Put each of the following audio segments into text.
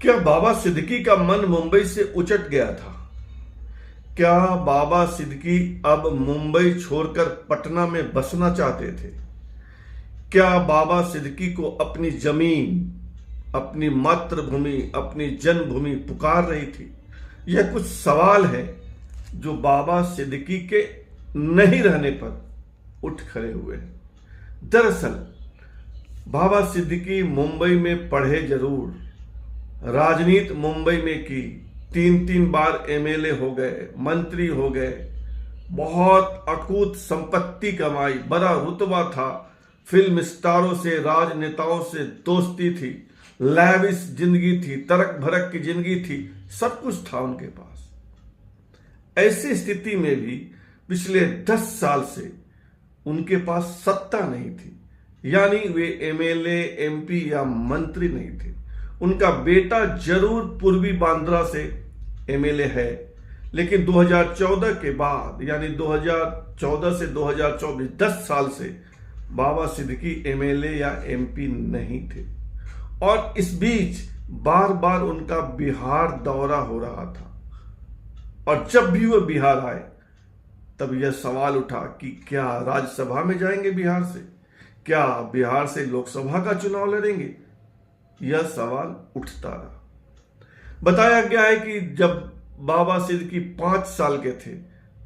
क्या बाबा सिद्दीकी का मन मुंबई से उचट गया था? क्या बाबा सिद्दीकी अब मुंबई छोड़कर पटना में बसना चाहते थे? क्या बाबा सिद्दीकी को अपनी जमीन, अपनी मातृभूमि, अपनी जन्मभूमि पुकार रही थी? यह कुछ सवाल है जो बाबा सिद्दीकी के नहीं रहने पर उठ खड़े हुए हैं। दरअसल बाबा सिद्दीकी मुंबई में पढ़े जरूर, राजनीति मुंबई में की, 3 बार एमएलए हो गए, मंत्री हो गए, बहुत अकूत संपत्ति कमाई, बड़ा रुतबा था, फिल्म स्टारों से, राजनेताओं से दोस्ती थी, लैविश जिंदगी थी, तरक भरक की जिंदगी थी, सब कुछ था उनके पास। ऐसी स्थिति में भी पिछले 10 साल से उनके पास सत्ता नहीं थी, यानी वे एमएलए, एमपी या मंत्री नहीं थे। उनका बेटा जरूर पूर्वी बांद्रा से एमएलए है, लेकिन 2014 के बाद, यानी 2014 से 2024, 10 साल से बाबा सिद्दीकी एमएलए या एमपी नहीं थे। और इस बीच बार बार उनका बिहार दौरा हो रहा था, और जब भी वो बिहार आए तब यह सवाल उठा कि क्या राज्यसभा में जाएंगे बिहार से, क्या बिहार से लोकसभा का चुनाव लड़ेंगे। यह सवाल उठता रहा। बताया गया है कि जब बाबा सिद्दीकी 5 साल के थे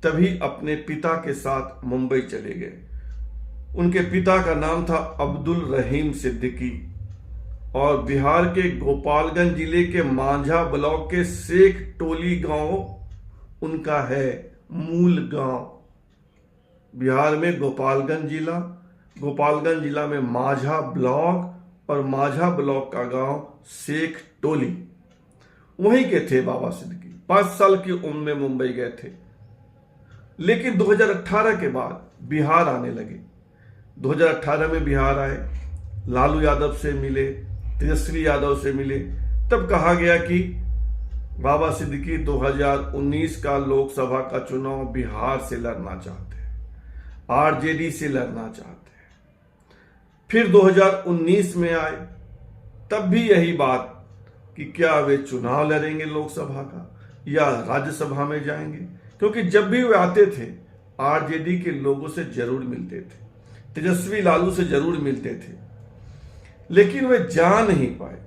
तभी अपने पिता के साथ मुंबई चले गए। उनके पिता का नाम था अब्दुल रहीम सिद्दीकी, और बिहार के गोपालगंज जिले के मांझा ब्लॉक के शेख टोली गांव उनका है मूल गांव। बिहार में गोपालगंज जिला में मांझा ब्लॉक, और मांझा ब्लॉक का गांव शेख टोली, वहीं के थे बाबा सिद्दीकी। 5 साल की उम्र में मुंबई गए थे, लेकिन 2018 के बाद बिहार आने लगे। 2018 में बिहार आए, लालू यादव से मिले, तेजस्वी यादव से मिले। तब कहा गया कि बाबा सिद्दीकी 2019 का लोकसभा का चुनाव बिहार से लड़ना चाहते हैं, आरजेडी से लड़ना चाहते हैं। फिर 2019 में आए, तब भी यही बात कि क्या वे चुनाव लड़ेंगे लोकसभा का या राज्यसभा में जाएंगे, क्योंकि जब भी वे आते थे आरजेडी के लोगों से जरूर मिलते थे, तेजस्वी लालू से जरूर मिलते थे, लेकिन वे जा नहीं पाए।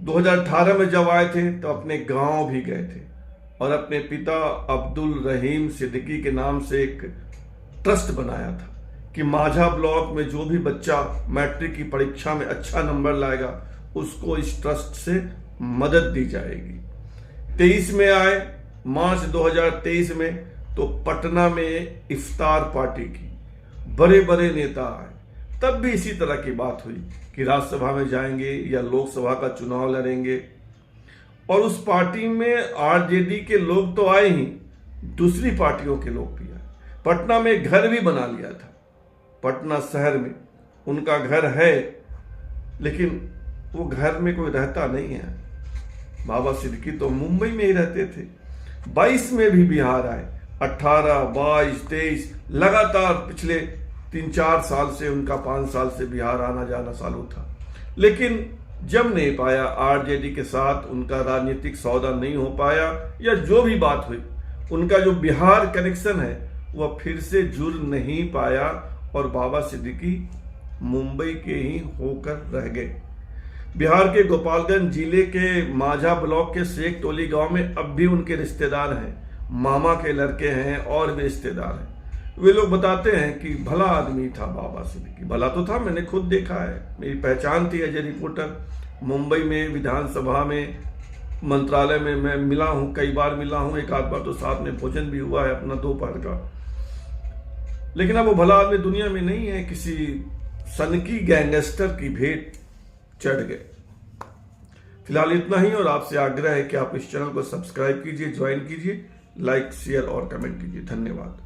2018 में जब आए थे तो अपने गांव भी गए थे, और अपने पिता अब्दुल रहीम सिद्दीकी के नाम से एक ट्रस्ट बनाया था कि मांझा ब्लॉक में जो भी बच्चा मैट्रिक की परीक्षा में अच्छा नंबर लाएगा उसको इस ट्रस्ट से मदद दी जाएगी। 23 में आए, मार्च 2023 में, तो पटना में इफ्तार पार्टी की, बड़े बड़े नेता आए, तब भी इसी तरह की बात हुई कि राज्यसभा में जाएंगे या लोकसभा का चुनाव लड़ेंगे। और उस पार्टी में आरजेडी के लोग तो आए ही, दूसरी पार्टियों के लोग भी आए। पटना में घर भी बना लिया था, पटना शहर में उनका घर है, लेकिन वो घर में कोई रहता नहीं है। बाबा सिद्दीकी तो मुंबई में ही रहते थे। 22 में भी बिहार आए, 18, 22, 23, लगातार पिछले 3-4 साल से, उनका 5 साल से बिहार आना जाना चालू था। लेकिन जब नहीं पाया, आरजेडी के साथ उनका राजनीतिक सौदा नहीं हो पाया, या जो भी बात हुई, उनका जो बिहार कनेक्शन है वह फिर से जुड़ नहीं पाया, और बाबा सिद्दीकी मुंबई के ही होकर रह गए। बिहार के गोपालगंज जिले के मांझा ब्लॉक के शेख टोली गांव में अब भी उनके रिश्तेदार हैं, मामा के लड़के हैं, और भी रिश्तेदार हैं। वे लोग बताते हैं कि भला आदमी था बाबा सिद्दीकी। भला तो था, मैंने खुद देखा है, मेरी पहचान थी एज ए रिपोर्टर। मुंबई में विधानसभा में, मंत्रालय में मैं मिला हूँ, कई बार मिला हूँ, एक आध बार तो साथ में भोजन भी हुआ है अपना दोपहर का। लेकिन अब वो भला आदमी दुनिया में नहीं है, किसी सनकी गैंगस्टर की भेंट चढ़ गए। फिलहाल इतना ही, और आपसे आग्रह है कि आप इस चैनल को सब्सक्राइब कीजिए, ज्वाइन कीजिए, लाइक, शेयर और कमेंट कीजिए। धन्यवाद।